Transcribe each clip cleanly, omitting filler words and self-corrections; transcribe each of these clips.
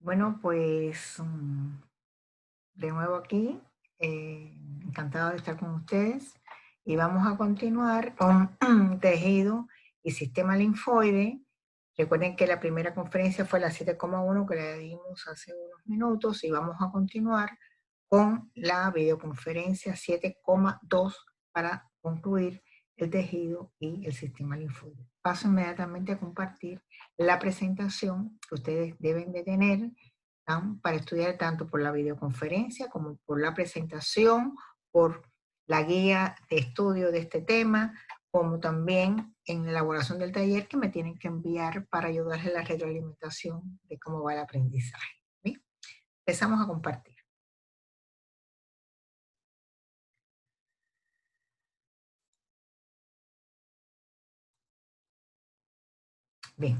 Bueno, pues de nuevo aquí, encantado de estar con ustedes y vamos a continuar con tejido y sistema linfoide. Recuerden que la primera conferencia fue la 7,1 que le dimos hace unos minutos y vamos a continuar con la videoconferencia 7,2 para concluir el tejido y el sistema linfoide. Paso inmediatamente a compartir la presentación que ustedes deben de tener para estudiar tanto por la videoconferencia como por la presentación, por la guía de estudio de este tema, como también en la elaboración del taller que me tienen que enviar para ayudarles en la retroalimentación de cómo va el aprendizaje. ¿Bien? Empezamos a compartir. Bien.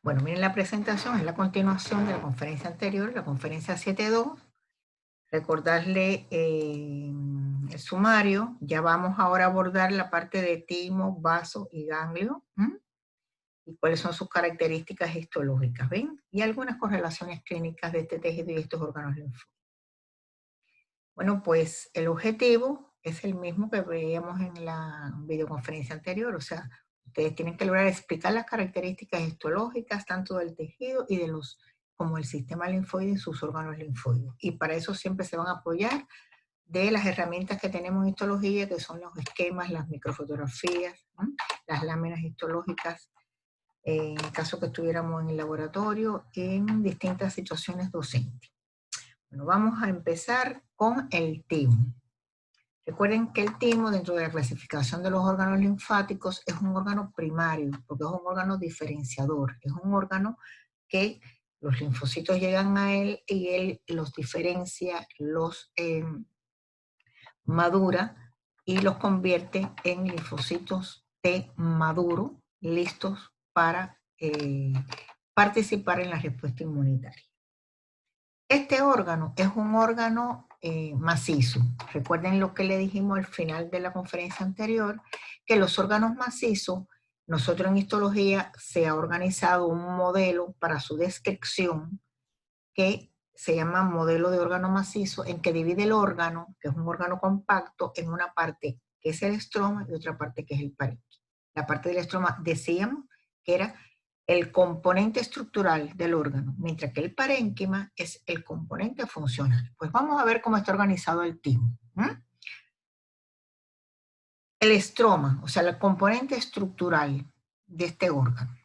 Bueno, miren la presentación, es la continuación de la conferencia anterior, la conferencia 7.2. Recordarle el sumario. Ya vamos ahora a abordar la parte de timo, vaso y ganglio. Y cuáles son sus características histológicas, ¿ven? Y algunas correlaciones clínicas de este tejido y estos órganos linfáticos. Bueno, pues el objetivo es el mismo que veíamos en la videoconferencia anterior, o sea, ustedes tienen que lograr explicar las características histológicas tanto del tejido y de los como el sistema linfoide y sus órganos linfoides. Y para eso siempre se van a apoyar de las herramientas que tenemos en histología, que son los esquemas, las microfotografías, las láminas histológicas, en caso que estuviéramos en el laboratorio, en distintas situaciones docentes. Bueno, vamos a empezar con el timo. Recuerden que el timo, dentro de la clasificación de los órganos linfáticos, es un órgano primario, porque es un órgano diferenciador, es un órgano que los linfocitos llegan a él y él los diferencia, los madura y los convierte en linfocitos T maduro, listos para participar en la respuesta inmunitaria. Este órgano es un órgano macizo. Recuerden lo que le dijimos al final de la conferencia anterior, que los órganos macizos, nosotros en histología se ha organizado un modelo para su descripción que se llama modelo de órgano macizo, en que divide el órgano, que es un órgano compacto, en una parte que es el estroma y otra parte que es el parénquima. La parte del estroma decíamos que era el componente estructural del órgano, mientras que el parénquima es el componente funcional. Pues vamos a ver cómo está organizado el timo. El estroma, o sea, el componente estructural de este órgano.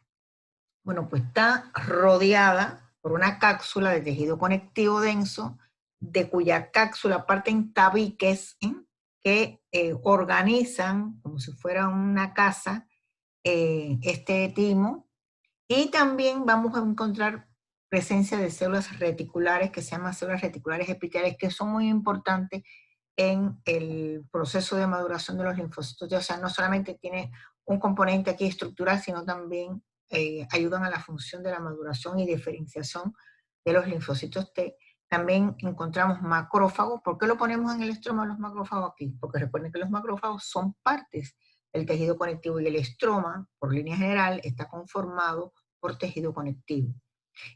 Bueno, pues está rodeada por una cápsula de tejido conectivo denso, de cuya cápsula parten tabiques que organizan, como si fuera una casa, este timo. Y también vamos a encontrar presencia de células reticulares, que se llaman células reticulares epiteliales, que son muy importantes en el proceso de maduración de los linfocitos. O sea, no solamente tiene un componente aquí estructural, sino también ayudan a la función de la maduración y diferenciación de los linfocitos T. También encontramos macrófagos. ¿Por qué lo ponemos en el estroma de los macrófagos aquí? Porque recuerden que los macrófagos son partes del tejido conectivo y el estroma, por línea general, está conformado por tejido conectivo.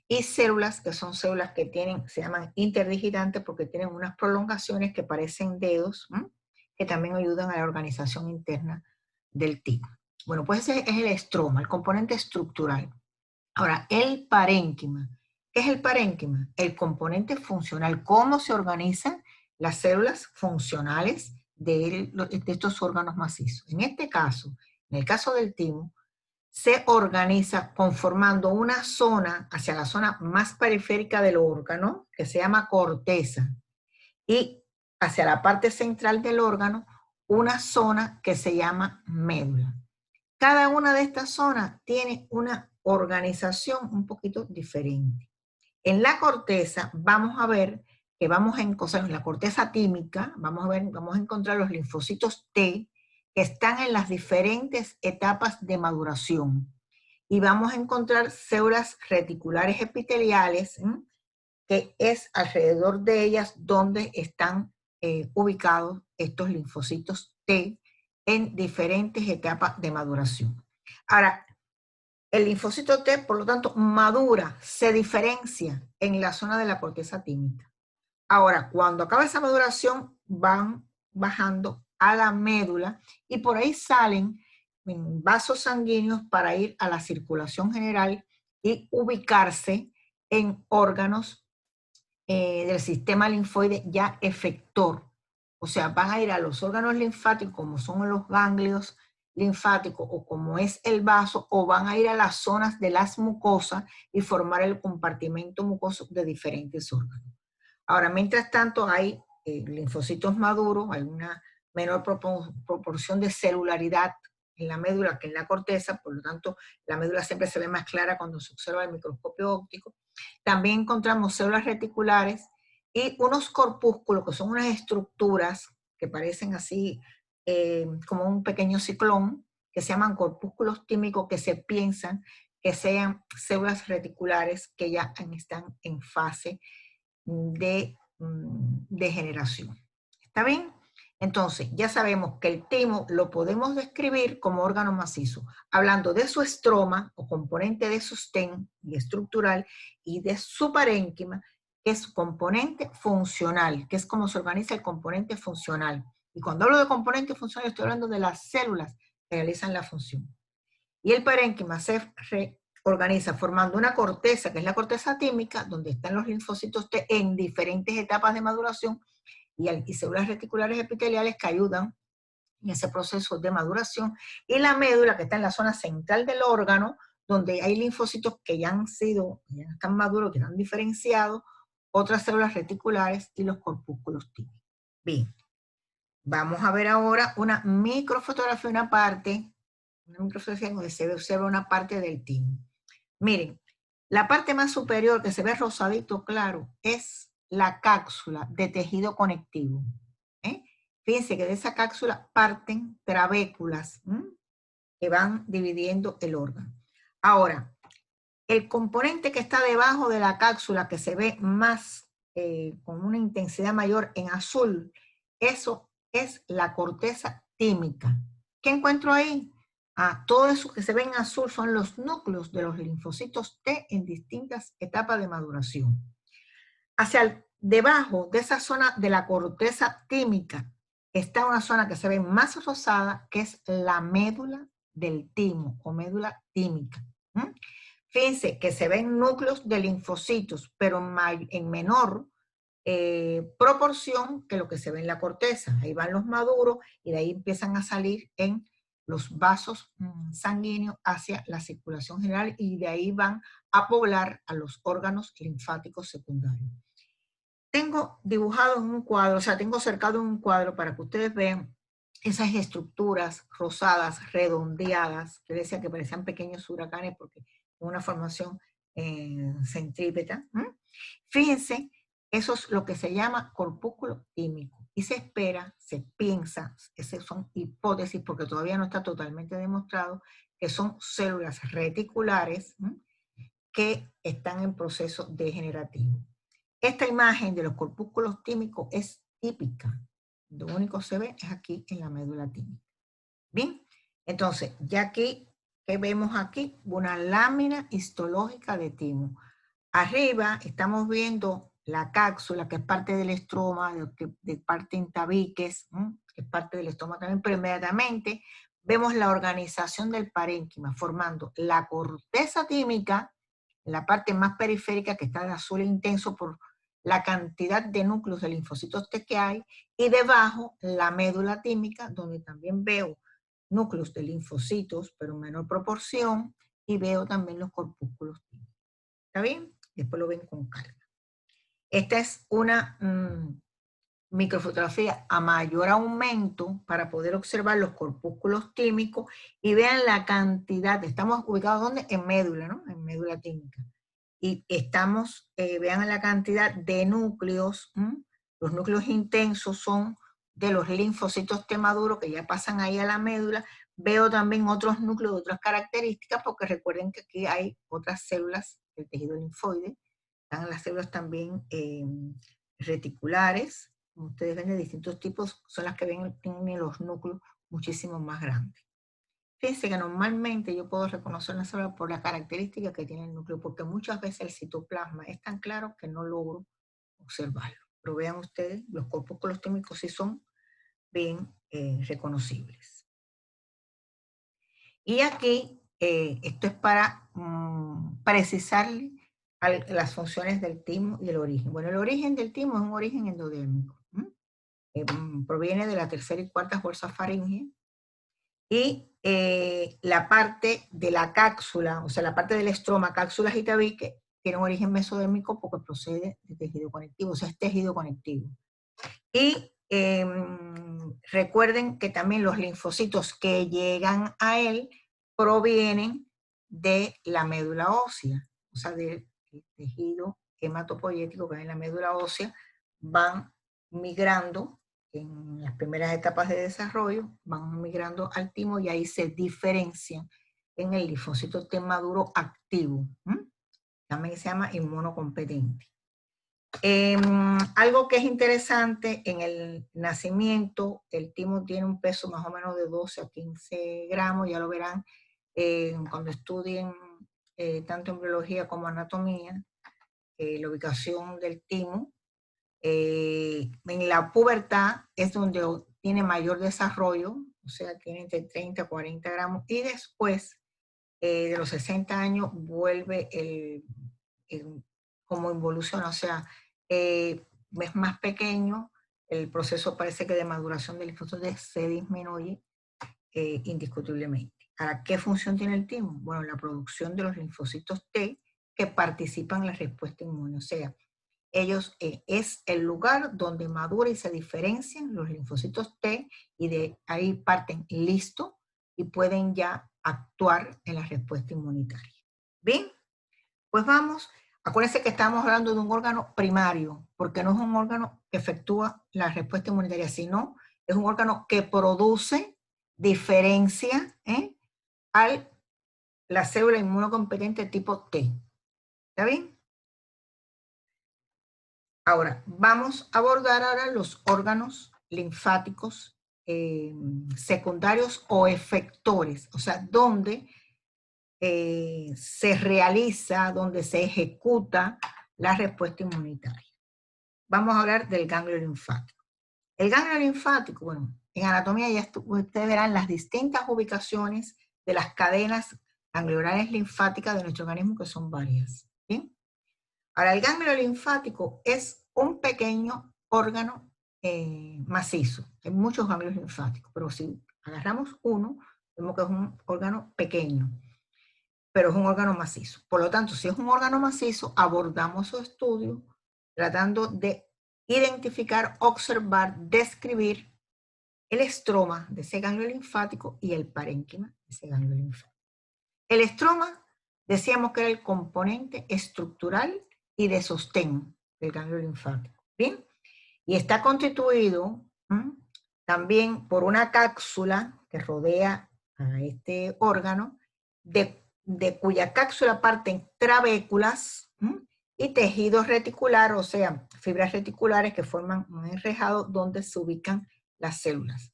Y células, que son células que tienen, se llaman interdigitantes porque tienen unas prolongaciones que parecen dedos, que también ayudan a la organización interna del timo. Bueno, pues ese es el estroma, el componente estructural. Ahora, el parénquima. ¿Qué es el parénquima? El componente funcional, cómo se organizan las células funcionales de estos órganos macizos. En este caso, en el caso del timo, se organiza conformando una zona hacia la zona más periférica del órgano, que se llama corteza, y hacia la parte central del órgano, una zona que se llama médula. Cada una de estas zonas tiene una organización un poquito diferente. En la corteza vamos a ver que vamos a encontrar, en la corteza tímica, vamos a encontrar los linfocitos T que están en las diferentes etapas de maduración. Y vamos a encontrar células reticulares epiteliales, que es alrededor de ellas donde están ubicados estos linfocitos T en diferentes etapas de maduración. Ahora, El linfocito T, por lo tanto, madura, se diferencia en la zona de la corteza tímica. Ahora, cuando acaba esa maduración, van bajando a la médula y por ahí salen en vasos sanguíneos para ir a la circulación general y ubicarse en órganos del sistema linfoide ya efector. O sea, van a ir a los órganos linfáticos, como son los ganglios linfáticos o como es el vaso, o van a ir a las zonas de las mucosas y formar el compartimento mucoso de diferentes órganos. Ahora, mientras tanto, hay linfocitos maduros, hay una menor proporción de celularidad en la médula que en la corteza, por lo tanto, la médula siempre se ve más clara cuando se observa el microscopio óptico. También encontramos células reticulares y unos corpúsculos, que son unas estructuras que parecen así como un pequeño ciclón, que se llaman corpúsculos tímicos, que se piensan que sean células reticulares que ya están en fase de degeneración. ¿Está bien? Entonces, ya sabemos que el timo lo podemos describir como órgano macizo, hablando de su estroma o componente de sostén y estructural, y de su parénquima, que es componente funcional, que es como se organiza el componente funcional. Y cuando hablo de componente funcional, estoy hablando de las células que realizan la función. Y el parénquima se organiza formando una corteza, que es la corteza tímica, donde están los linfocitos T en diferentes etapas de maduración, y células reticulares epiteliales que ayudan en ese proceso de maduración, y la médula, que está en la zona central del órgano, donde hay linfocitos que ya están maduros, que están diferenciados, otras células reticulares y los corpúsculos tímicos. Bien, vamos a ver ahora una microfotografía, una microfotografía donde se observa una parte del timo. Miren, la parte más superior que se ve rosadito claro es la cápsula de tejido conectivo. Fíjense que de esa cápsula parten trabéculas que van dividiendo el órgano. Ahora, el componente que está debajo de la cápsula, que se ve más, con una intensidad mayor en azul, eso es la corteza tímica. ¿Qué encuentro ahí? Todo eso que se ve en azul son los núcleos de los linfocitos T en distintas etapas de maduración. Debajo de esa zona de la corteza tímica está una zona que se ve más rosada, que es la médula del timo o médula tímica. Fíjense que se ven núcleos de linfocitos, pero en menor proporción que lo que se ve en la corteza. Ahí van los maduros y de ahí empiezan a salir en los vasos sanguíneos hacia la circulación general, y de ahí van a poblar a los órganos linfáticos secundarios. Tengo dibujado en un cuadro, o sea, tengo cercado en un cuadro para que ustedes vean esas estructuras rosadas, redondeadas, que decía que parecían pequeños huracanes porque una formación centrípeta. Fíjense, eso es lo que se llama corpúsculo tímico. Y se espera, se piensa, esas son hipótesis porque todavía no está totalmente demostrado, que son células reticulares que están en proceso degenerativo. Esta imagen de los corpúsculos tímicos es típica. Lo único que se ve es aquí en la médula tímica. Bien, entonces, ya aquí, ¿qué vemos aquí? Una lámina histológica de timo. Arriba estamos viendo la cápsula, que es parte del estroma, de parte en tabiques, que es parte del estroma también, pero inmediatamente vemos la organización del parénquima, formando la corteza tímica, la parte más periférica, que está de azul intenso por la cantidad de núcleos de linfocitos T que hay, y debajo la médula tímica, donde también veo núcleos de linfocitos, pero en menor proporción, y veo también los corpúsculos tímicos. ¿Está bien? Después lo ven con calma. Esta es una microfotografía a mayor aumento para poder observar los corpúsculos tímicos y vean la cantidad. Estamos ubicados ¿dónde? En médula, ¿no? En médula tímica. Y estamos, vean la cantidad de núcleos. Los núcleos intensos son de los linfocitos T maduros que ya pasan ahí a la médula. Veo también otros núcleos de otras características, porque recuerden que aquí hay otras células del tejido linfoide. Están las células también reticulares, como ustedes ven, de distintos tipos, son las que tienen los núcleos muchísimo más grandes. Fíjense que normalmente yo puedo reconocer una célula por la característica que tiene el núcleo, porque muchas veces el citoplasma es tan claro que no logro observarlo. Pero vean ustedes, los corpúsculos químicos sí son bien reconocibles. Y aquí, esto es para precisar las funciones del timo y el origen. Bueno, el origen del timo es un origen endodérmico. Proviene de la tercera y cuarta fuerza faríngea. Y la parte de la cápsula, o sea, la parte del estroma, cápsula y tabique, tiene un origen mesodérmico porque procede de tejido conectivo, o sea, es tejido conectivo. Y recuerden que también los linfocitos que llegan a él provienen de la médula ósea, o sea, del tejido hematopoyético que hay en la médula ósea, van migrando en las primeras etapas de desarrollo, van migrando al timo y ahí se diferencian en el linfocito T maduro activo, también se llama inmunocompetente. Algo que es interesante, en el nacimiento, el timo tiene un peso más o menos de 12 a 15 gramos, ya lo verán cuando estudien tanto embriología como anatomía, la ubicación del timo. En la pubertad es donde tiene mayor desarrollo, o sea, tiene entre 30 a 40 gramos, y después de los 60 años vuelve como involuciona, o sea, es más pequeño, el proceso parece que de maduración del linfocitos se disminuye indiscutiblemente. Ahora, ¿qué función tiene el timo? Bueno, la producción de los linfocitos T que participan en la respuesta inmune, o sea, ellos es el lugar donde madura y se diferencian los linfocitos T y de ahí parten listo y pueden ya actuar en la respuesta inmunitaria. Bien, pues vamos. Acuérdense que estamos hablando de un órgano primario, porque no es un órgano que efectúa la respuesta inmunitaria, sino es un órgano que produce, diferencia a la célula inmunocompetente tipo T. ¿Está bien? Ahora, vamos a abordar ahora los órganos linfáticos secundarios o efectores, o sea, donde se realiza, donde se ejecuta la respuesta inmunitaria. Vamos a hablar del ganglio linfático. El ganglio linfático, bueno, en anatomía ya ustedes verán las distintas ubicaciones de las cadenas ganglionales linfáticas de nuestro organismo, que son varias. ¿Bien? Ahora, el ganglio linfático es un pequeño órgano macizo. Hay muchos ganglios linfáticos, pero si agarramos uno, vemos que es un órgano pequeño, pero es un órgano macizo. Por lo tanto, si es un órgano macizo, abordamos su estudio tratando de identificar, observar, describir el estroma de ese ganglio linfático y el parénquima de ese ganglio linfático. El estroma, decíamos que era el componente estructural y de sostén del ganglio linfático. ¿Bien? Y está constituido también por una cápsula que rodea a este órgano, de cuya cápsula parten trabéculas y tejido reticular, o sea, fibras reticulares que forman un enrejado donde se ubican las células.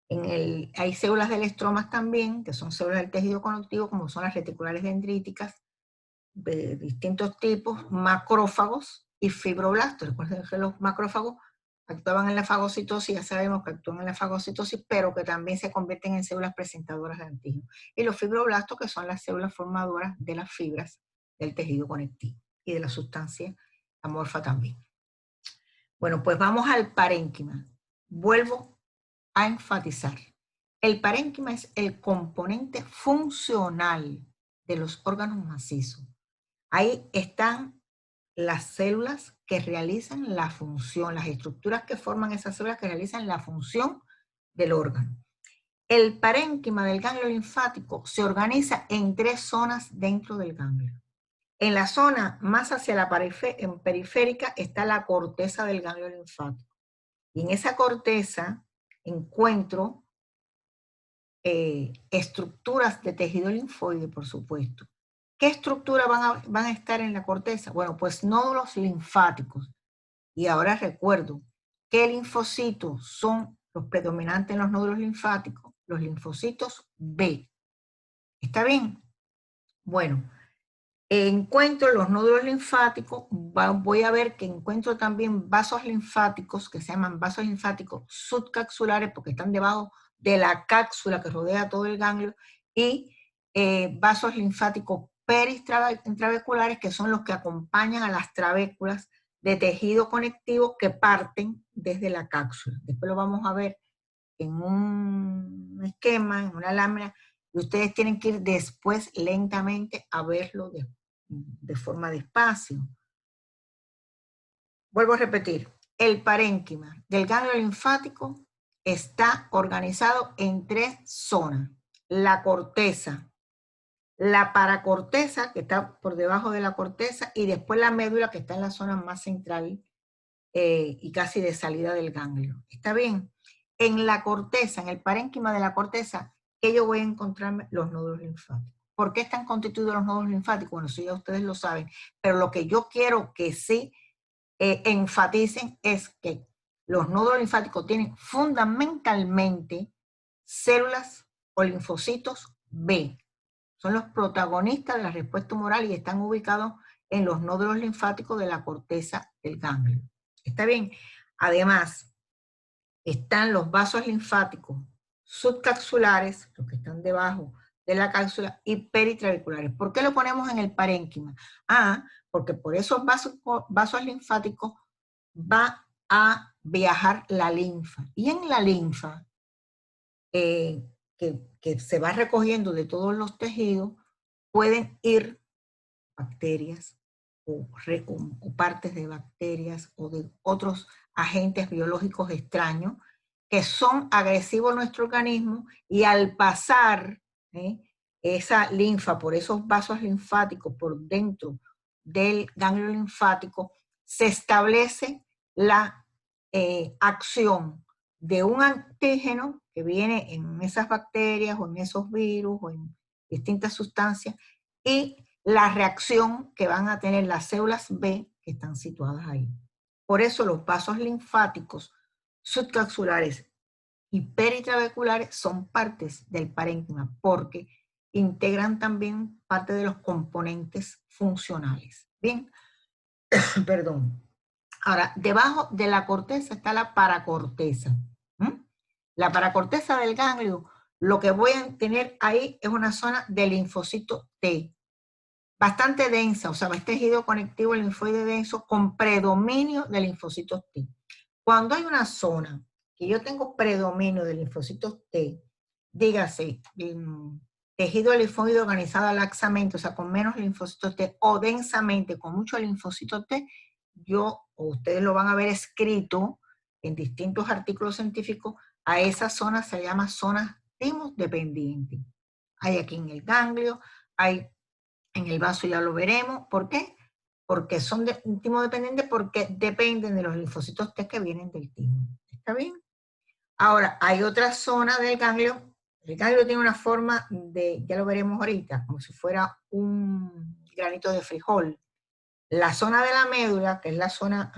Hay células del estroma también, que son células del tejido conectivo, como son las reticulares dendríticas, de distintos tipos, macrófagos y fibroblastos. Recuerden que los macrófagos actuaban en la fagocitosis, ya sabemos que actúan en la fagocitosis, pero que también se convierten en células presentadoras de antígenos. Y los fibroblastos, que son las células formadoras de las fibras del tejido conectivo y de la sustancia amorfa también. Bueno, pues vamos al parénquima. Vuelvo a enfatizar. El parénquima es el componente funcional de los órganos macizos. Ahí están las células que realizan la función, las estructuras que forman esas células que realizan la función del órgano. El parénquima del ganglio linfático se organiza en 3 zonas dentro del ganglio. En la zona más hacia la periférica está la corteza del ganglio linfático. Y en esa corteza encuentro estructuras de tejido linfoide, por supuesto. ¿Qué estructuras van a estar en la corteza? Bueno, pues nódulos linfáticos. Y ahora recuerdo, ¿qué linfocitos son los predominantes en los nódulos linfáticos? Los linfocitos B. ¿Está bien? Bueno, encuentro los nódulos linfáticos, voy a ver que encuentro también vasos linfáticos, que se llaman vasos linfáticos subcapsulares, porque están debajo de la cápsula que rodea todo el ganglio, y vasos linfáticos perintravesiculares, que son los que acompañan a las trabéculas de tejido conectivo que parten desde la cápsula. Después lo vamos a ver en un esquema, en una lámina, y ustedes tienen que ir después lentamente a verlo de forma despacio. Vuelvo a repetir, el parénquima del ganglio linfático está organizado en 3 zonas. La corteza, la paracorteza, que está por debajo de la corteza, y después la médula, que está en la zona más central y casi de salida del ganglio. ¿Está bien? En la corteza, en el parénquima de la corteza, que yo voy a encontrarme los nódulos linfáticos. ¿Por qué están constituidos los nódulos linfáticos? Bueno, eso ya ustedes lo saben, pero lo que yo quiero que sí enfaticen es que los nódulos linfáticos tienen fundamentalmente células o linfocitos B. Son los protagonistas de la respuesta humoral y están ubicados en los nódulos linfáticos de la corteza del ganglio. ¿Está bien? Además, están los vasos linfáticos subcapsulares, los que están debajo de la cápsula, y peritravesiculares. ¿Por qué lo ponemos en el parénquima? Porque por esos vasos linfáticos va a viajar la linfa. Y en la linfa, que se va recogiendo de todos los tejidos, pueden ir bacterias o partes de bacterias o de otros agentes biológicos extraños que son agresivos a nuestro organismo, y al pasar esa linfa por esos vasos linfáticos por dentro del ganglio linfático, se establece la acción de un antígeno que viene en esas bacterias o en esos virus o en distintas sustancias, y la reacción que van a tener las células B que están situadas ahí. Por eso los vasos linfáticos subcapsulares y peritravesiculares son partes del parénquima, porque integran también parte de los componentes funcionales. Bien, perdón. Ahora, debajo de la corteza está la paracorteza. La paracorteza del ganglio, lo que voy a tener ahí es una zona de linfocito T, bastante densa, o sea, es tejido conectivo linfoide denso con predominio de linfocitos T. Cuando hay una zona que yo tengo predominio de linfocitos T, dígase, tejido linfoide organizado laxamente, o sea, con menos linfocitos T, o densamente con mucho linfocito T, o ustedes lo van a ver escrito en distintos artículos científicos, a esa zona se llama zona timos-dependiente. Hay aquí en el ganglio, hay en el vaso, ya lo veremos. ¿Por qué? Porque son timo-dependientes, porque dependen de los linfocitos T que vienen del timo. ¿Está bien? Ahora, hay otra zona del ganglio. El ganglio tiene una forma ya lo veremos ahorita, como si fuera un granito de frijol. La zona de la médula, que es la zona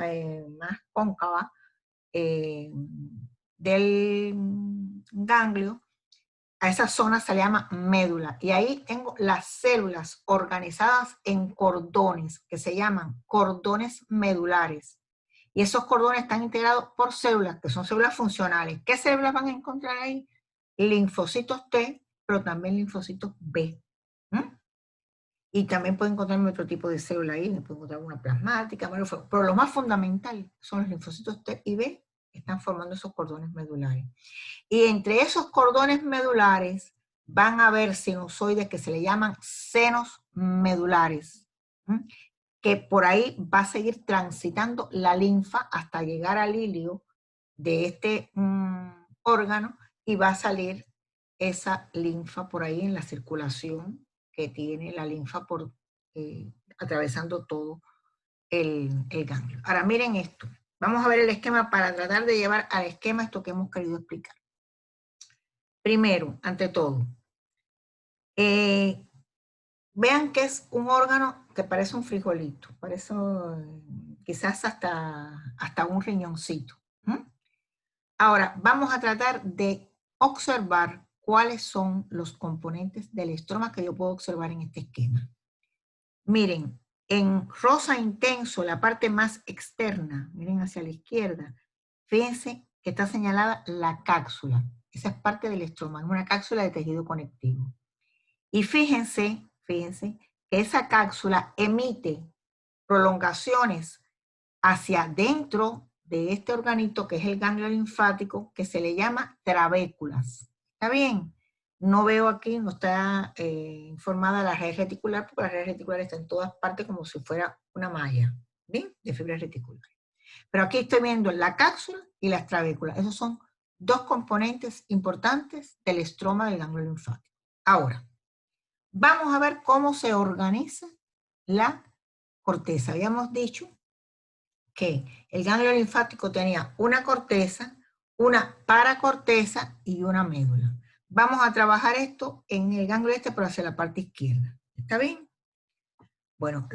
más cóncava del ganglio, a esa zona se le llama médula, y ahí tengo las células organizadas en cordones, que se llaman cordones medulares. Y esos cordones están integrados por células, que son células funcionales. ¿Qué células van a encontrar ahí? Linfocitos T, pero también linfocitos B. Y también pueden encontrarme otro tipo de célula ahí, me pueden encontrar una plasmática, pero lo más fundamental son los linfocitos T y B, que están formando esos cordones medulares. Y entre esos cordones medulares van a haber sinusoides que se le llaman senos medulares, que por ahí va a seguir transitando la linfa hasta llegar al ilio de este órgano, y va a salir esa linfa por ahí en la circulación que tiene la linfa atravesando todo el ganglio. Ahora miren esto. Vamos a ver el esquema para tratar de llevar al esquema esto que hemos querido explicar. Primero, ante todo, vean que es un órgano que parece un frijolito, parece quizás hasta un riñoncito. Ahora, vamos a tratar de observar cuáles son los componentes del estroma que yo puedo observar en este esquema. Miren, en rosa intenso, la parte más externa, miren hacia la izquierda, fíjense que está señalada la cápsula. Esa es parte del estroma, es una cápsula de tejido conectivo. Y fíjense que esa cápsula emite prolongaciones hacia adentro de este organito, que es el ganglio linfático, que se le llama trabéculas. ¿Está bien? No veo aquí, no está informada la red reticular, porque la red reticular está en todas partes como si fuera una malla, ¿bien? De fibras reticulares. Pero aquí estoy viendo la cápsula y las trabéculas. Esos son dos componentes importantes del estroma del ganglio linfático. Ahora, vamos a ver cómo se organiza la corteza. Habíamos dicho que el ganglio linfático tenía una corteza, una paracorteza y una médula. Vamos a trabajar esto en el ganglio este, pero hacia la parte izquierda. ¿Está bien? Bueno,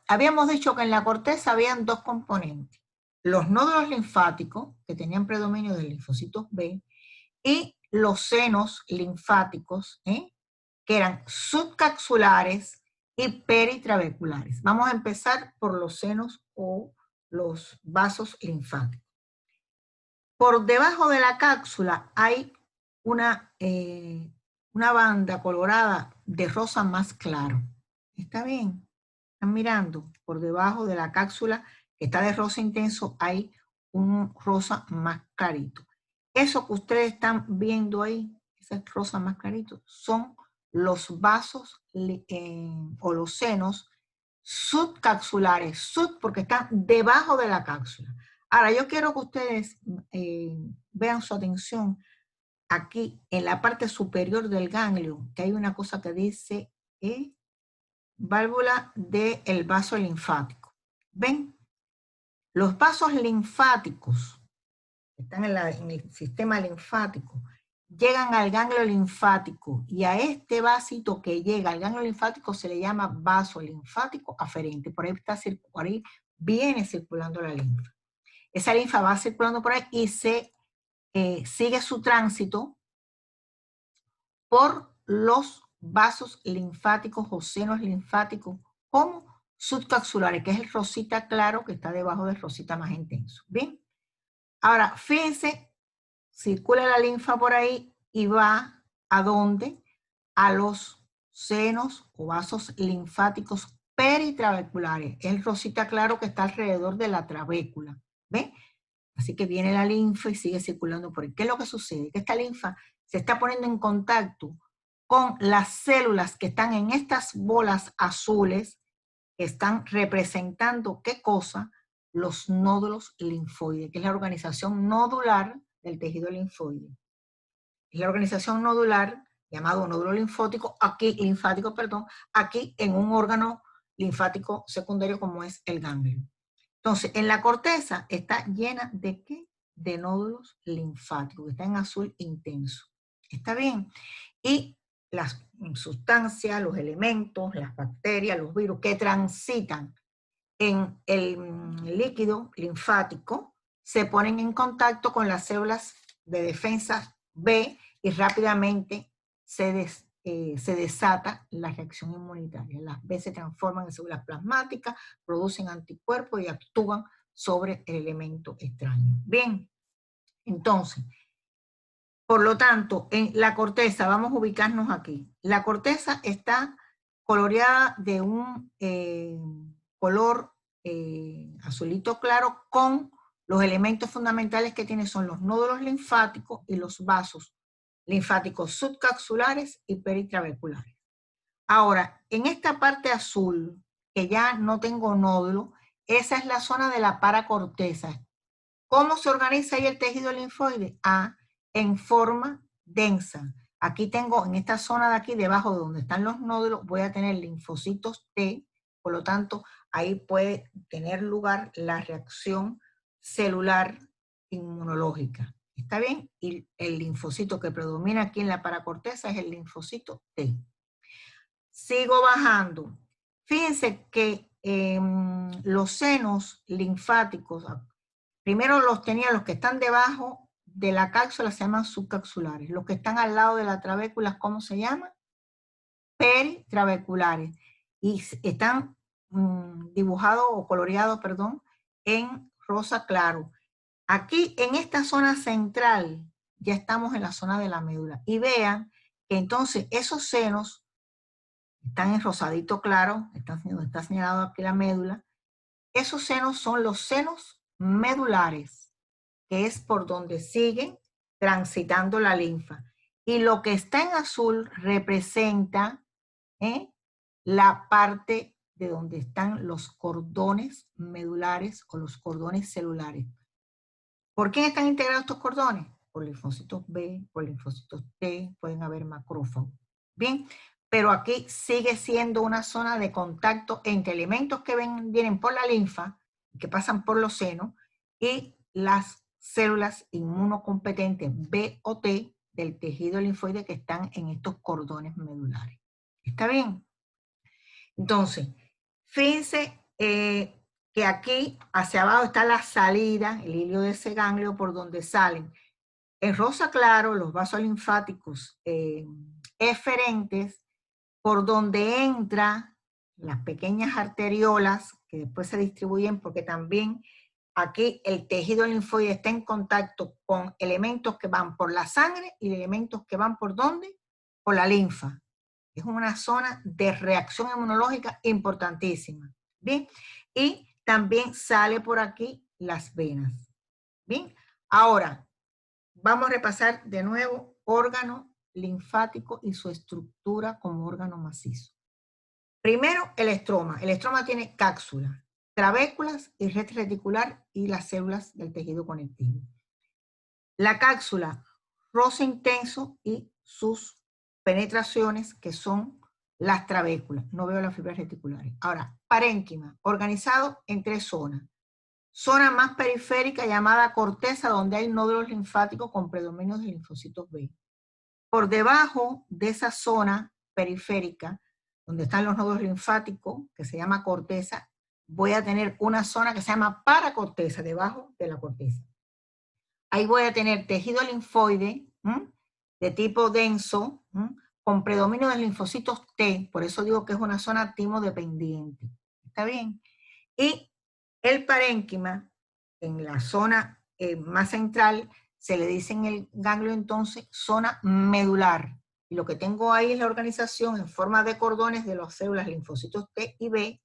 habíamos dicho que en la corteza habían dos componentes. Los nódulos linfáticos, que tenían predominio de linfocitos B, y los senos linfáticos, que eran subcapsulares y peritrabeculares. Vamos a empezar por los senos o los vasos linfáticos. Por debajo de la cápsula hay una banda colorada de rosa más claro. ¿Está bien? ¿Están mirando? Por debajo de la cápsula que está de rosa intenso hay un rosa más clarito. Eso que ustedes están viendo ahí, ese rosa más clarito, son los vasos o los senos subcapsulares, porque están debajo de la cápsula. Ahora, yo quiero que ustedes vean su atención aquí en la parte superior del ganglio, que hay una cosa que dice válvula del vaso linfático. ¿Ven? Los vasos linfáticos que están en el sistema linfático llegan al ganglio linfático, y a este vasito que llega al ganglio linfático se le llama vaso linfático aferente. Por ahí viene circulando la linfa. Esa linfa va circulando por ahí y sigue su tránsito por los vasos linfáticos o senos linfáticos como subcapsulares, que es el rosita claro que está debajo del rosita más intenso. ¿Bien? Ahora, fíjense, circula la linfa por ahí y va ¿a dónde? A los senos o vasos linfáticos peritrabeculares. Es el rosita claro que está alrededor de la trabécula. ¿Ven? Así que viene la linfa y sigue circulando por ahí. ¿Qué es lo que sucede? Que esta linfa se está poniendo en contacto con las células que están en estas bolas azules, que están representando, ¿qué cosa? Los nódulos linfoides, que es la organización nodular del tejido linfoide. Es la organización nodular, llamado nódulo linfático, aquí en un órgano linfático secundario como es el ganglio. Entonces, en la corteza está llena ¿de qué? De nódulos linfáticos, que está en azul intenso. ¿Está bien? Y las sustancias, los elementos, las bacterias, los virus que transitan en el líquido linfático se ponen en contacto con las células de defensa B y rápidamente se desata la reacción inmunitaria. Las B se transforman en células plasmáticas, producen anticuerpos y actúan sobre el elemento extraño. Bien, entonces, por lo tanto, en la corteza, vamos a ubicarnos aquí. La corteza está coloreada de un color azulito claro con los elementos fundamentales que tiene son los nódulos linfáticos y los vasos linfáticos subcapsulares y peritrabeculares. Ahora, en esta parte azul, que ya no tengo nódulo, esa es la zona de la paracorteza. ¿Cómo se organiza ahí el tejido linfoide? En forma densa. Aquí tengo, en esta zona de aquí, debajo de donde están los nódulos, voy a tener linfocitos T, por lo tanto, ahí puede tener lugar la reacción celular inmunológica. ¿Está bien? Y el linfocito que predomina aquí en la paracorteza es el linfocito T. Sigo bajando. Fíjense que los senos linfáticos, primero los tenía los que están debajo de la cápsula se llaman subcapsulares. Los que están al lado de la trabécula, ¿cómo se llaman? Peritraveculares. Y están dibujados o coloreados, perdón, en rosa claro. Aquí, en esta zona central, ya estamos en la zona de la médula. Y vean que entonces esos senos están en rosadito claro, está señalado aquí la médula. Esos senos son los senos medulares, que es por donde sigue transitando la linfa. Y lo que está en azul representa la parte de donde están los cordones medulares o los cordones celulares. ¿Por qué están integrados estos cordones? Por linfocitos B, por linfocitos T, pueden haber macrófagos. Bien, pero aquí sigue siendo una zona de contacto entre elementos que vienen por la linfa, que pasan por los senos, y las células inmunocompetentes B o T del tejido linfoide que están en estos cordones medulares. ¿Está bien? Entonces, fíjense que aquí hacia abajo está la salida, el hilio de ese ganglio por donde salen en rosa claro los vasos linfáticos eferentes, por donde entran las pequeñas arteriolas que después se distribuyen porque también aquí el tejido linfoide está en contacto con elementos que van por la sangre y elementos que van por ¿dónde? Por la linfa. Es una zona de reacción inmunológica importantísima. ¿Bien? Y también sale por aquí las venas. ¿Bien? Ahora, vamos a repasar de nuevo órgano linfático y su estructura como órgano macizo. Primero, el estroma. El estroma tiene cápsula, trabéculas y red reticular y las células del tejido conectivo. La cápsula, rosa intenso y sus penetraciones que son las trabéculas. No veo las fibras reticulares. Ahora, parénquima, organizado en 3 zonas. Zona más periférica llamada corteza, donde hay nódulos linfáticos con predominio de linfocitos B. Por debajo de esa zona periférica, donde están los nódulos linfáticos, que se llama corteza, voy a tener una zona que se llama paracorteza, debajo de la corteza. Ahí voy a tener tejido linfoide de tipo denso, con predominio de linfocitos T, por eso digo que es una zona timodependiente. ¿Está bien? Y el parénquima, en la zona más central, se le dice en el ganglio entonces zona medular. Y lo que tengo ahí es la organización en forma de cordones de las células linfocitos T y B,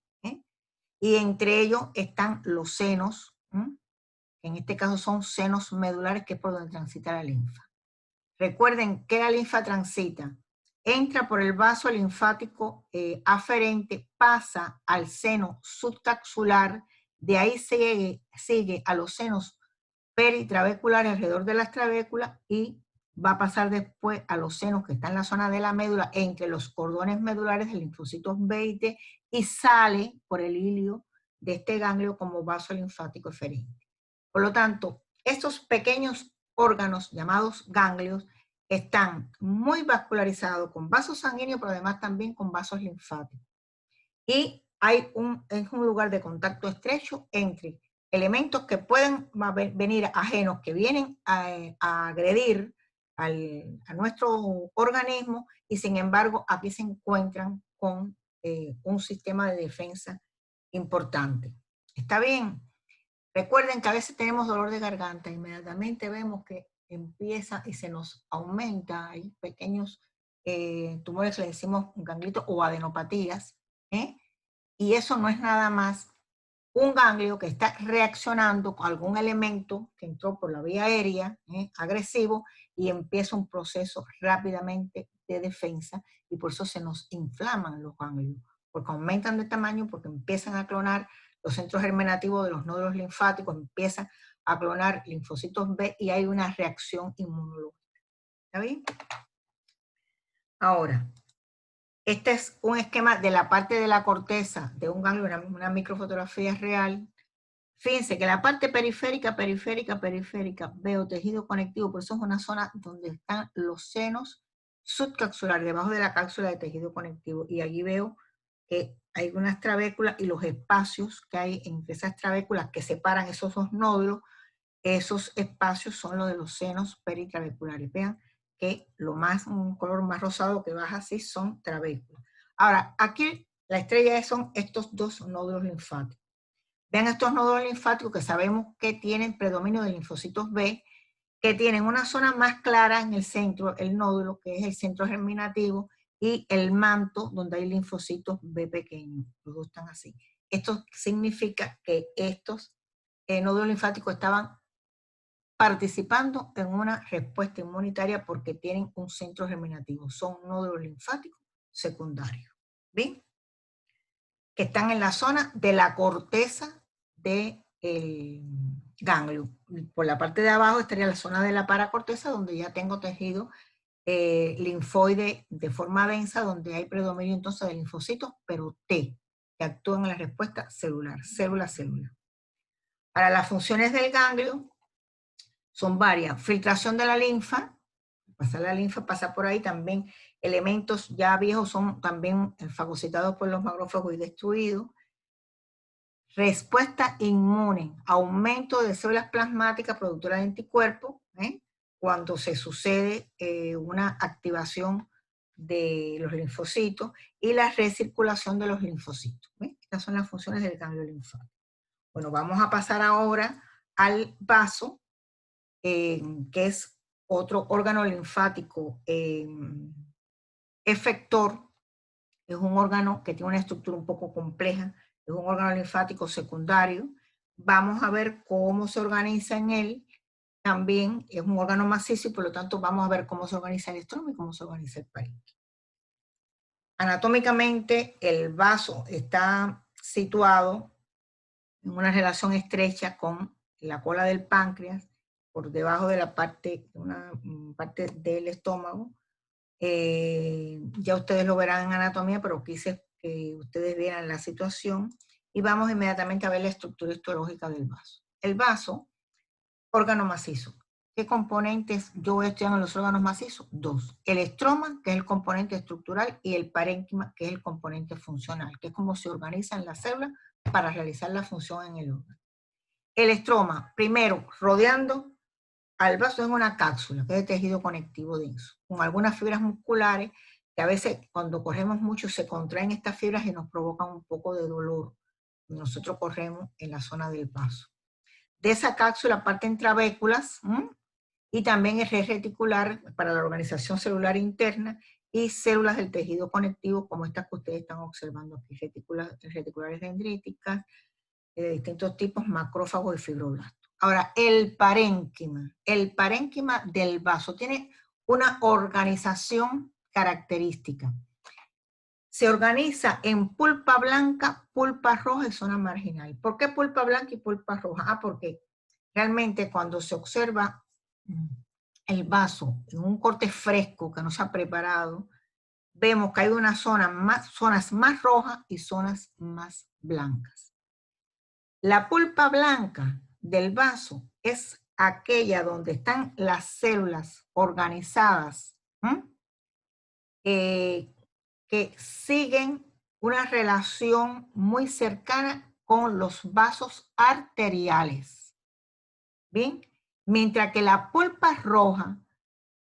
y entre ellos están los senos, que en este caso son senos medulares, que es por donde transita la linfa. Recuerden que la linfa transita, entra por el vaso linfático aferente, pasa al seno subcapsular, de ahí sigue a los senos peritrabeculares alrededor de las trabéculas y va a pasar después a los senos que están en la zona de la médula, entre los cordones medulares de linfocitos B y T, y sale por el hilio de este ganglio como vaso linfático eferente. Por lo tanto, estos pequeños órganos llamados ganglios están muy vascularizados con vasos sanguíneos, pero además también con vasos linfáticos. Y es un lugar de contacto estrecho entre elementos que pueden venir ajenos, que vienen a agredir a nuestro organismo, y sin embargo aquí se encuentran con un sistema de defensa importante. ¿Está bien? Recuerden que a veces tenemos dolor de garganta, inmediatamente vemos que empieza y se nos aumenta, hay pequeños tumores que le decimos ganglitos o adenopatías, y eso no es nada más un ganglio que está reaccionando con algún elemento que entró por la vía aérea, agresivo, y empieza un proceso rápidamente de defensa, y por eso se nos inflaman los ganglios, porque aumentan de tamaño, porque empiezan a clonar los centros germinativos de los nódulos linfáticos, empiezan a clonar linfocitos B y hay una reacción inmunológica. ¿Está bien? Ahora, este es un esquema de la parte de la corteza de un ganglio, una microfotografía real. Fíjense que la parte periférica, veo tejido conectivo, por eso es una zona donde están los senos subcapsulares, debajo de la cápsula de tejido conectivo. Y allí veo que hay unas trabéculas y los espacios que hay entre esas trabéculas que separan esos dos nódulos esos espacios son los de los senos peritrabeculares. Vean que un color más rosado que baja así son trabéculos. Ahora, aquí la estrella son estos dos nódulos linfáticos. Vean estos nódulos linfáticos que sabemos que tienen predominio de linfocitos B, que tienen una zona más clara en el centro, el nódulo, que es el centro germinativo, y el manto, donde hay linfocitos B pequeños. Los dos están así. Esto significa que estos nódulos linfáticos estaban participando en una respuesta inmunitaria porque tienen un centro germinativo. Son nódulos linfáticos secundarios. ¿Bien? Que están en la zona de la corteza del ganglio. Por la parte de abajo estaría la zona de la paracorteza, donde ya tengo tejido linfoide de forma densa, donde hay predominio entonces de linfocitos, pero T, que actúan en la respuesta celular, célula a célula. Para las funciones del ganglio, son varias. Filtración de la linfa, pasa por ahí también. Elementos ya viejos son también fagocitados por los macrófagos y destruidos. Respuesta inmune, aumento de células plasmáticas productoras de anticuerpos, cuando se sucede una activación de los linfocitos y la recirculación de los linfocitos. Estas son las funciones del ganglio linfático. Bueno, vamos a pasar ahora al vaso, que es otro órgano linfático efector. Es un órgano que tiene una estructura un poco compleja, es un órgano linfático secundario. Vamos a ver cómo se organiza en él. También es un órgano macizo y por lo tanto vamos a ver cómo se organiza el estroma y cómo se organiza el parénquima. Anatómicamente el vaso está situado en una relación estrecha con la cola del páncreas, por debajo de una parte del estómago. Ya ustedes lo verán en anatomía, pero quise que ustedes vieran la situación. Y vamos inmediatamente a ver la estructura histológica del vaso. El vaso, órgano macizo. ¿Qué componentes yo voy estudiando en los órganos macizos? Dos. El estroma, que es el componente estructural, y el parénquima, que es el componente funcional, que es cómo se organizan las células para realizar la función en el órgano. El estroma, primero, rodeando al vaso en una cápsula, que es de tejido conectivo denso, con algunas fibras musculares, que a veces cuando corremos mucho se contraen estas fibras y nos provocan un poco de dolor. Nosotros corremos en la zona del vaso. De esa cápsula parten trabéculas, y también el red reticular para la organización celular interna, y células del tejido conectivo, como estas que ustedes están observando aquí, reticulares dendríticas, de distintos tipos, macrófagos y fibroblastos. Ahora, el parénquima del vaso tiene una organización característica. Se organiza en pulpa blanca, pulpa roja y zona marginal. ¿Por qué pulpa blanca y pulpa roja? Porque realmente cuando se observa el vaso en un corte fresco que no se ha preparado, vemos que hay zonas más rojas y zonas más blancas. La pulpa blanca del vaso es aquella donde están las células organizadas, que siguen una relación muy cercana con los vasos arteriales. ¿Bien? Mientras que la pulpa roja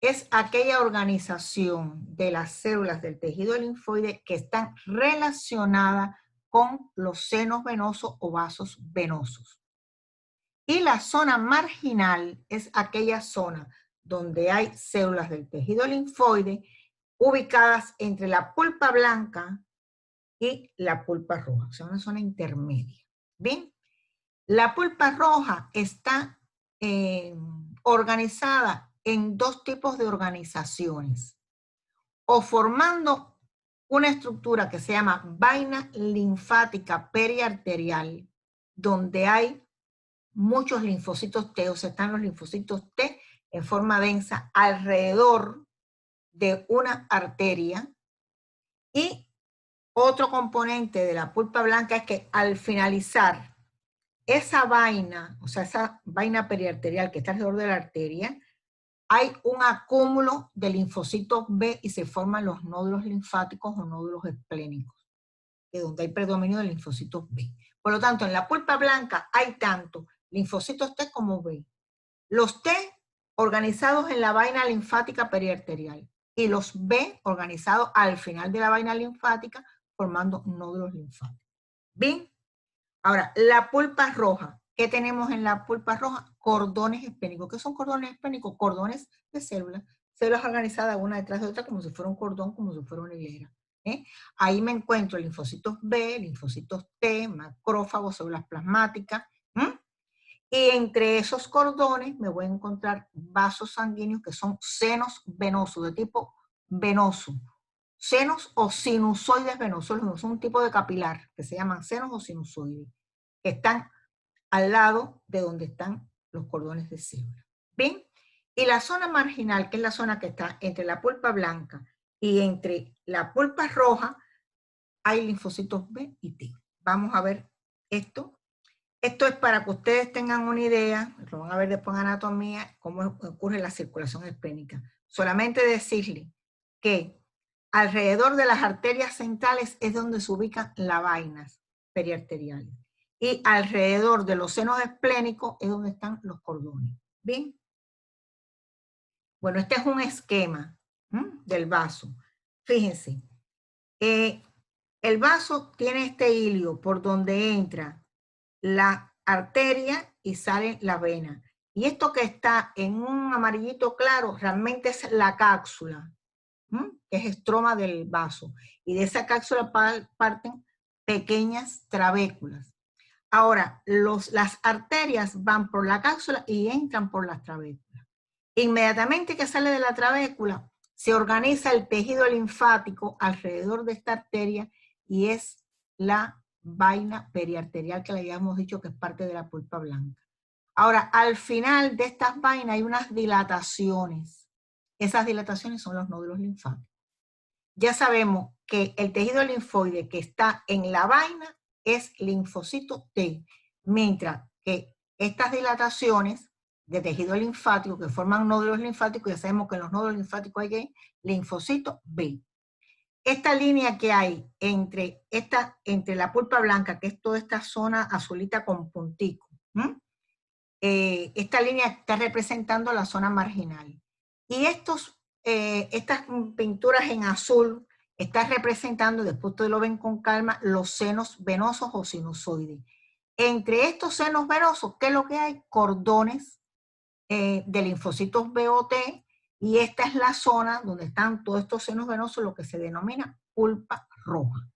es aquella organización de las células del tejido linfoide que están relacionadas con los senos venosos o vasos venosos. Y la zona marginal es aquella zona donde hay células del tejido linfoide ubicadas entre la pulpa blanca y la pulpa roja, o sea, una zona intermedia. Bien, la pulpa roja está organizada en dos tipos de organizaciones, o formando una estructura que se llama vaina linfática periarterial, donde hay muchos linfocitos T, o sea, están los linfocitos T en forma densa alrededor de una arteria. Y otro componente de la pulpa blanca es que al finalizar esa vaina, o sea, esa vaina periarterial que está alrededor de la arteria, hay un acúmulo de linfocitos B y se forman los nódulos linfáticos o nódulos esplénicos, de donde hay predominio de linfocitos B. Por lo tanto, en la pulpa blanca hay tanto linfocitos T como B. Los T organizados en la vaina linfática periarterial y los B organizados al final de la vaina linfática formando nódulos linfáticos. Bien, ahora, la pulpa roja. ¿Qué tenemos en la pulpa roja? Cordones esplénicos. ¿Qué son cordones esplénicos? Cordones de células. Células organizadas una detrás de otra como si fuera un cordón, como si fuera una hilera. Ahí me encuentro linfocitos B, linfocitos T, macrófagos, células plasmáticas. Y entre esos cordones me voy a encontrar vasos sanguíneos que son senos venosos, de tipo venoso. Senos o sinusoides venosos, son un tipo de capilar que se llaman senos o sinusoides, que están al lado de donde están los cordones de célula. ¿Bien? Y la zona marginal, que es la zona que está entre la pulpa blanca y entre la pulpa roja, hay linfocitos B y T. Vamos a ver esto. Esto es para que ustedes tengan una idea, lo van a ver después en anatomía, cómo ocurre la circulación esplénica. Solamente decirle que alrededor de las arterias centrales es donde se ubican las vainas periarteriales. Y alrededor de los senos esplénicos es donde están los cordones. ¿Bien? Bueno, este es un esquema del vaso. Fíjense, el vaso tiene este hilio por donde entra la arteria y sale la vena. Y esto que está en un amarillito claro realmente es la cápsula, que es estroma del vaso. Y de esa cápsula parten pequeñas trabéculas. Ahora, las arterias van por la cápsula y entran por las trabéculas. Inmediatamente que sale de la trabécula, se organiza el tejido linfático alrededor de esta arteria y es la vaina periarterial que le habíamos dicho que es parte de la pulpa blanca. Ahora, al final de estas vainas hay unas dilataciones. Esas dilataciones son los nódulos linfáticos. Ya sabemos que el tejido linfoide que está en la vaina es linfocito T, mientras que estas dilataciones de tejido linfático que forman nódulos linfáticos, ya sabemos que en los nódulos linfáticos hay linfocito B. Esta línea que hay entre la pulpa blanca, que es toda esta zona azulita con puntico, esta línea está representando la zona marginal. Y estas pinturas en azul están representando, después ustedes lo ven con calma, los senos venosos o sinusoides. Entre estos senos venosos, ¿qué es lo que hay? Cordones de linfocitos B o T, y esta es la zona donde están todos estos senos venosos, lo que se denomina pulpa roja.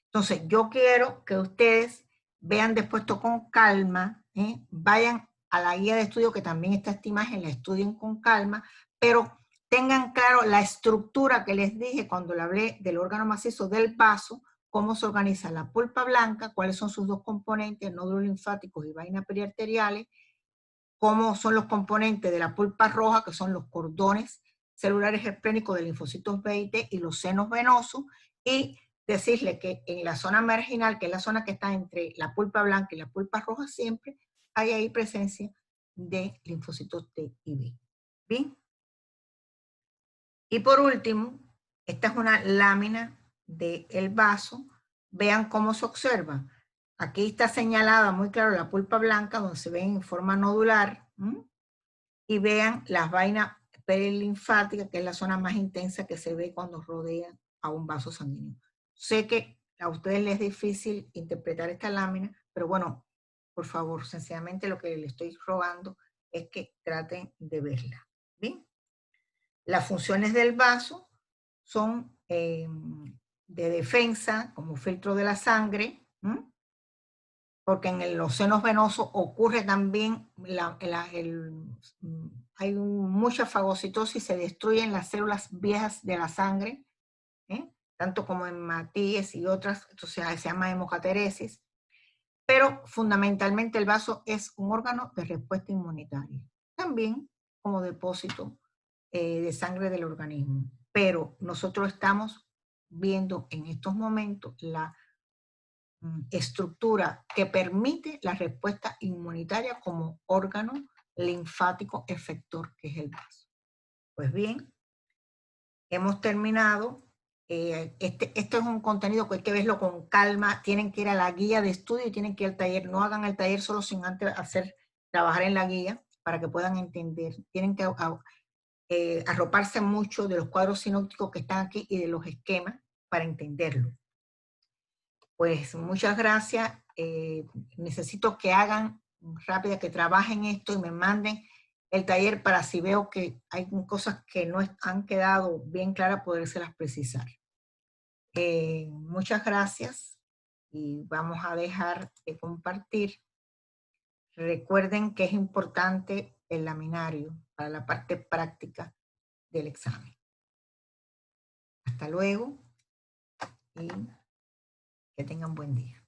Entonces, yo quiero que ustedes vean después esto con calma, vayan a la guía de estudio, que también está esta imagen, la estudien con calma, pero tengan claro la estructura que les dije cuando le hablé del órgano macizo del vaso, cómo se organiza la pulpa blanca, cuáles son sus dos componentes, nódulos linfáticos y vainas periarteriales, cómo son los componentes de la pulpa roja, que son los cordones celulares esplénicos de linfocitos B y T y los senos venosos, y decirle que en la zona marginal, que es la zona que está entre la pulpa blanca y la pulpa roja, siempre hay ahí presencia de linfocitos T y B. ¿Bien? Y por último, esta es una lámina del vaso. Vean cómo se observa. Aquí está señalada muy claro la pulpa blanca, donde se ve en forma nodular. Y vean las vainas perilinfáticas, que es la zona más intensa que se ve cuando rodea a un vaso sanguíneo. Sé que a ustedes les es difícil interpretar esta lámina, pero bueno, por favor, sencillamente lo que les estoy rogando es que traten de verla. ¿Bien? Las funciones del vaso son de defensa, como filtro de la sangre, porque en los senos venosos ocurre también, hay mucha fagocitosis, se destruyen las células viejas de la sangre, tanto como en Matíes y otras, entonces se llama hemocateresis, pero fundamentalmente el vaso es un órgano de respuesta inmunitaria, también como depósito de sangre del organismo. Pero nosotros estamos viendo en estos momentos la estructura que permite la respuesta inmunitaria como órgano linfático efector, que es el vaso. Pues bien, hemos terminado. Esto es un contenido que hay que verlo con calma, tienen que ir a la guía de estudio y tienen que ir al taller. No hagan el taller solo sin antes trabajar en la guía. para que puedan entender. Tienen que arroparse mucho de los cuadros sinópticos que están aquí y de los esquemas para entenderlo. Pues muchas gracias. Necesito que hagan rápida, que trabajen esto y me manden el taller para si veo que hay cosas que no han quedado bien claras, podérselas precisar. Muchas gracias y vamos a dejar de compartir. Recuerden que es importante el laminario para la parte práctica del examen. Hasta luego y que tengan buen día.